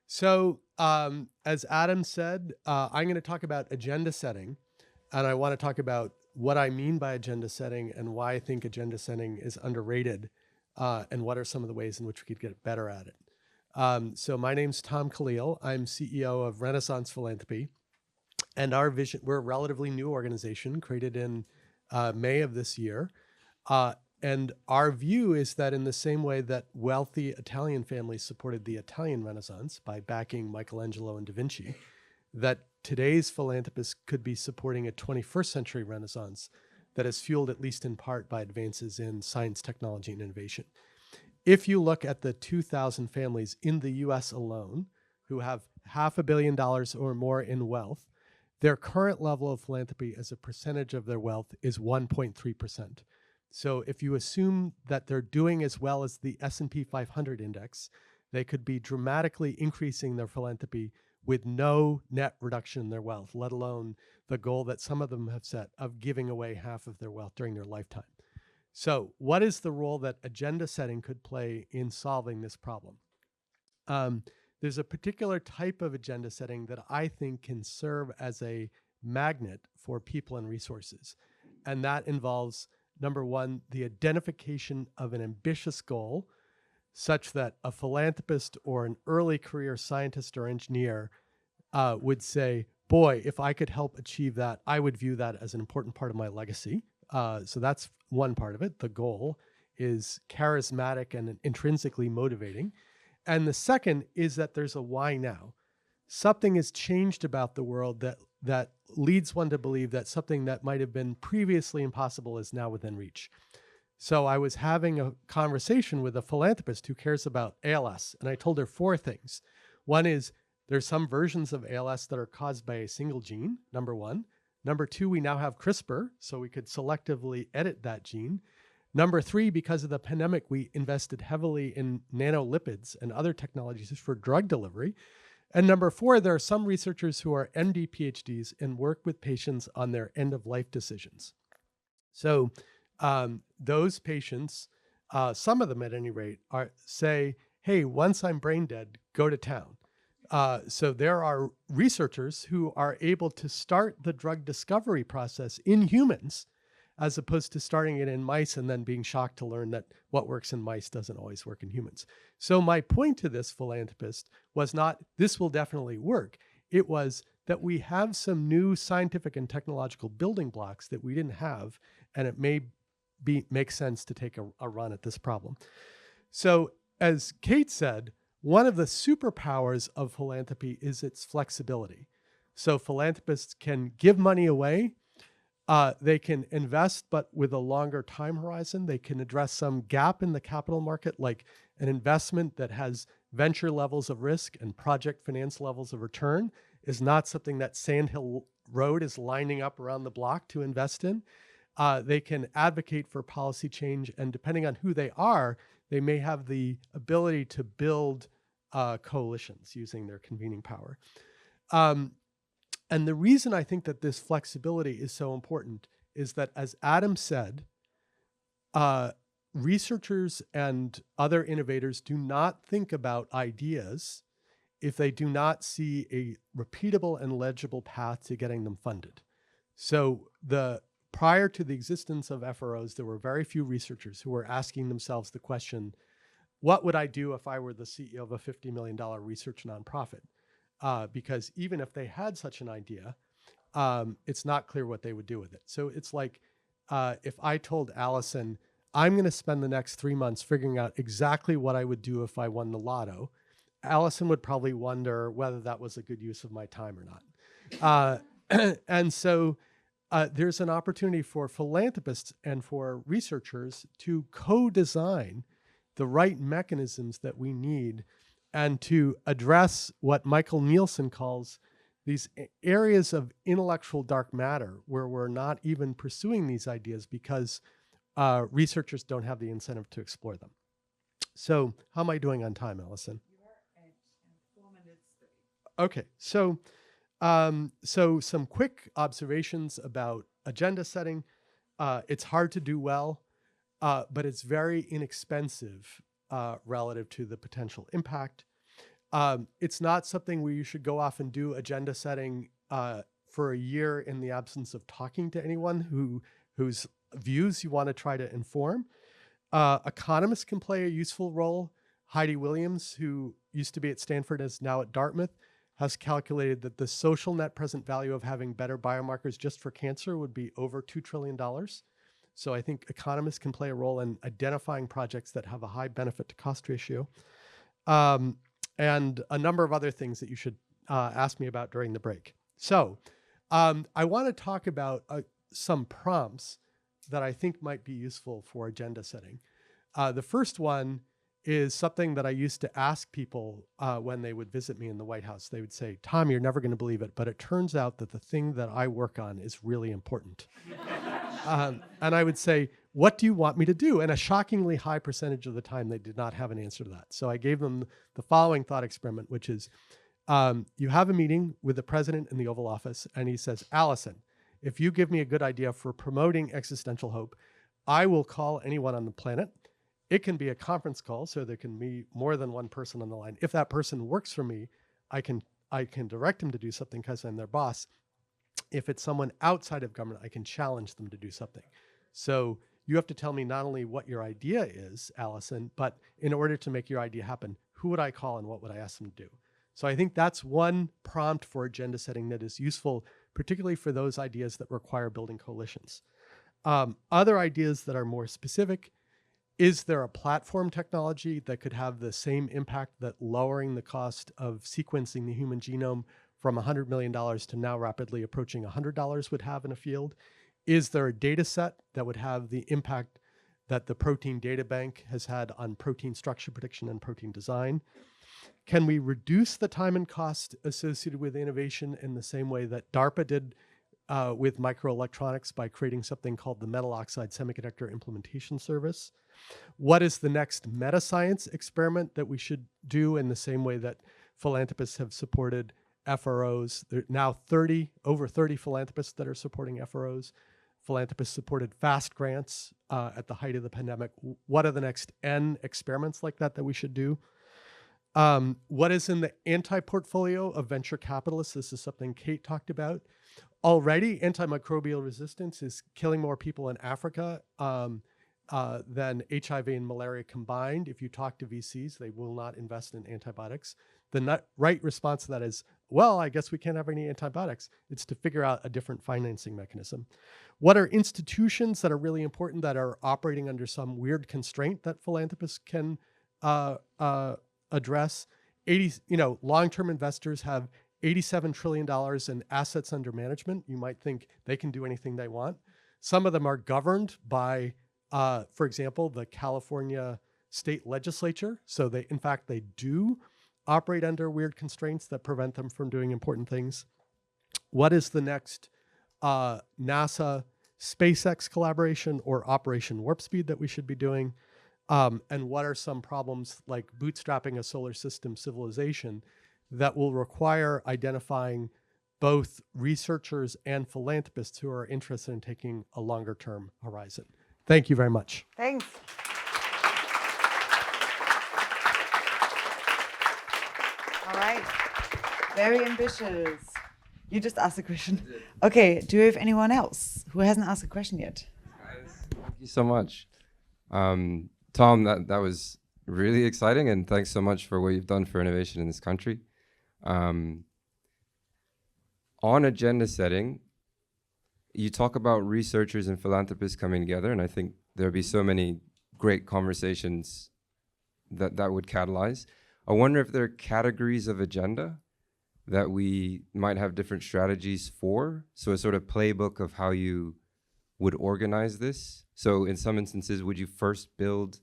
As Adam said, I'm going to talk about agenda setting, and I want to talk about what I mean by agenda setting and why I think agenda setting is underrated, and what are some of the ways in which we could get better at it. So my name's Tom Kalil. I'm CEO of Renaissance Philanthropy, and our vision, we're a relatively new organization created in May of this year. And our view is that in the same way that wealthy Italian families supported the Italian Renaissance by backing Michelangelo and Da Vinci, that today's philanthropists could be supporting a 21st century Renaissance that is fueled at least in part by advances in science, technology, and innovation. If you look at the 2,000 families in the US alone who have $500 million or more in wealth, their current level of philanthropy as a percentage of their wealth is 1.3%. So if you assume that they're doing as well as the S&P 500 index, they could be dramatically increasing their philanthropy with no net reduction in their wealth, let alone the goal that some of them have set of giving away half of their wealth during their lifetime. So what is the role that agenda setting could play in solving this problem? There's a particular type of agenda setting that I think can serve as a magnet for people and resources. And that involves, number one, the identification of an ambitious goal such that a philanthropist or an early career scientist or engineer would say, boy, if I could help achieve that, I would view that as an important part of my legacy. So that's one part of it. The goal is charismatic and intrinsically motivating. And the second is that there's a why now. Something has changed about the world that leads one to believe that something that might have been previously impossible is now within reach. So I was having a conversation with a philanthropist who cares about ALS, and I told her four things. One is there's some versions of ALS that are caused by a single gene, number one. Number two, we now have CRISPR, so we could selectively edit that gene. Number three, because of the pandemic, we invested heavily in nanolipids and other technologies for drug delivery. And number four, there are some researchers who are MD PhDs and work with patients on their end-of-life decisions. So those patients, some of them at any rate, say, hey, once I'm brain dead, go to town. So there are researchers who are able to start the drug discovery process in humans as opposed to starting it in mice and then being shocked to learn that what works in mice doesn't always work in humans. So my point to this philanthropist was not, this will definitely work. It was that we have some new scientific and technological building blocks that we didn't have, and it may make sense to take a run at this problem. So as Kate said, one of the superpowers of philanthropy is its flexibility. So philanthropists can give money away. They can invest, but with a longer time horizon. They can address some gap in the capital market, like an investment that has venture levels of risk and project finance levels of return is not something that Sandhill Road is lining up around the block to invest in. They can advocate for policy change, and depending on who they are, they may have the ability to build coalitions using their convening power. And the reason I think that this flexibility is so important is that, as Adam said, researchers and other innovators do not think about ideas if they do not see a repeatable and legible path to getting them funded. So prior to the existence of FROs, there were very few researchers who were asking themselves the question, what would I do if I were the CEO of a $50 million research nonprofit? Because even if they had such an idea, it's not clear what they would do with it. So it's like if I told Allison, I'm going to spend the next 3 months figuring out exactly what I would do if I won the lotto, Allison would probably wonder whether that was a good use of my time or not. And so there's an opportunity for philanthropists and for researchers to co-design the right mechanisms that we need and to address what Michael Nielsen calls these areas of intellectual dark matter where we're not even pursuing these ideas because researchers don't have the incentive to explore them. So how am I doing on time, Allison? You are at 4 minutes. Okay, so some quick observations about agenda setting. It's hard to do well, but it's very inexpensive relative to the potential impact. It's not something where you should go off and do agenda setting for a year in the absence of talking to anyone whose views you want to try to inform. Economists can play a useful role. Heidi Williams, who used to be at Stanford, is now at Dartmouth, has calculated that the social net present value of having better biomarkers just for cancer would be over $2 trillion. So I think economists can play a role in identifying projects that have a high benefit to cost ratio. And a number of other things that you should ask me about during the break. So I want to talk about some prompts that I think might be useful for agenda setting. The first one is something that I used to ask people when they would visit me in the White House. They would say, Tom, you're never going to believe it, but it turns out that the thing that I work on is really important. And I would say, what do you want me to do? And a shockingly high percentage of the time, they did not have an answer to that. So I gave them the following thought experiment, which is, you have a meeting with the president in the Oval Office, and he says, Allison, if you give me a good idea for promoting existential hope, I will call anyone on the planet. It can be a conference call, so there can be more than one person on the line. If that person works for me, I can direct them to do something because I'm their boss. If it's someone outside of government, I can challenge them to do something. So you have to tell me not only what your idea is, Allison, but in order to make your idea happen, who would I call and what would I ask them to do? So I think that's one prompt for agenda setting that is useful, particularly for those ideas that require building coalitions. Other ideas that are more specific: is there a platform technology that could have the same impact that lowering the cost of sequencing the human genome from $100 million to now rapidly approaching $100 would have in a field? Is there a data set that would have the impact that the protein data bank has had on protein structure prediction and protein design? Can we reduce the time and cost associated with innovation in the same way that DARPA did with microelectronics by creating something called the Metal Oxide Semiconductor Implementation Service? What is the next meta-science experiment that we should do in the same way that philanthropists have supported FROs? There are now over 30 philanthropists that are supporting FROs. Philanthropists supported FAST grants at the height of the pandemic. What are the next N experiments like that we should do? What is in the anti-portfolio of venture capitalists? This is something Kate talked about. Already, antimicrobial resistance is killing more people in Africa than HIV and malaria combined. If you talk to VCs, they will not invest in antibiotics. The right response to that is, well, I guess we can't have any antibiotics. It's to figure out a different financing mechanism. What are institutions that are really important that are operating under some weird constraint that philanthropists can address? Long-term investors have $87 trillion in assets under management. You might think they can do anything they want. Some of them are governed by, for example, the California state legislature. So they do operate under weird constraints that prevent them from doing important things. What is the next NASA SpaceX collaboration or Operation Warp Speed that we should be doing? And what are some problems like bootstrapping a solar system civilization that will require identifying both researchers and philanthropists who are interested in taking a longer term horizon? Thank you very much. Thanks. All right. Very ambitious. You just asked a question. Okay, do we have anyone else who hasn't asked a question yet? Guys, thank you so much. Tom, that was really exciting, and thanks so much for what you've done for innovation in this country. On agenda setting, you talk about researchers and philanthropists coming together, and I think there'll be so many great conversations that would catalyze. I wonder if there are categories of agenda that we might have different strategies for, so a sort of playbook of how you would organize this. So in some instances, would you first build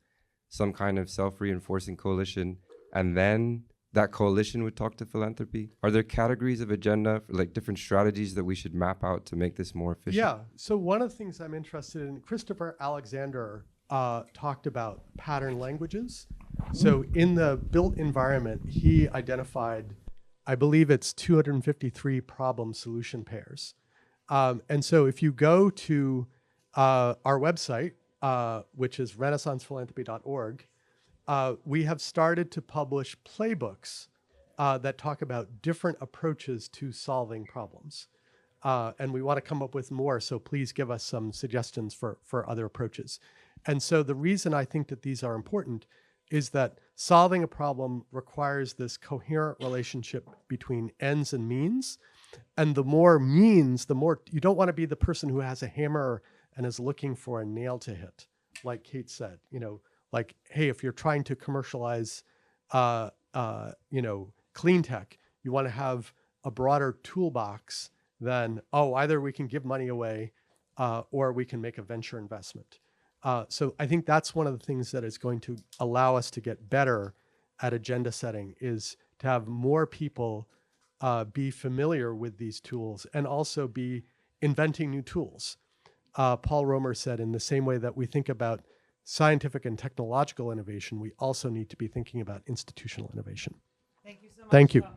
some kind of self-reinforcing coalition, and then that coalition would talk to philanthropy? Are there categories of agenda, like different strategies that we should map out to make this more efficient? Yeah, so one of the things I'm interested in, Christopher Alexander talked about pattern languages. So in the built environment, he identified, I believe it's 253 problem solution pairs. And so if you go to our website, which is renaissancephilanthropy.org, we have started to publish playbooks that talk about different approaches to solving problems. And we want to come up with more, so please give us some suggestions for other approaches. And so the reason I think that these are important is that solving a problem requires this coherent relationship between ends and means. And the more means, the more, you don't want to be the person who has a hammer and is looking for a nail to hit, like Kate said. You know, like, hey, if you're trying to commercialize, you know, clean tech, you want to have a broader toolbox than, oh, either we can give money away or we can make a venture investment. So I think that's one of the things that is going to allow us to get better at agenda setting, is to have more people be familiar with these tools and also be inventing new tools. Paul Romer said, in the same way that we think about scientific and technological innovation, we also need to be thinking about institutional innovation. Thank you so much. Thank you. John.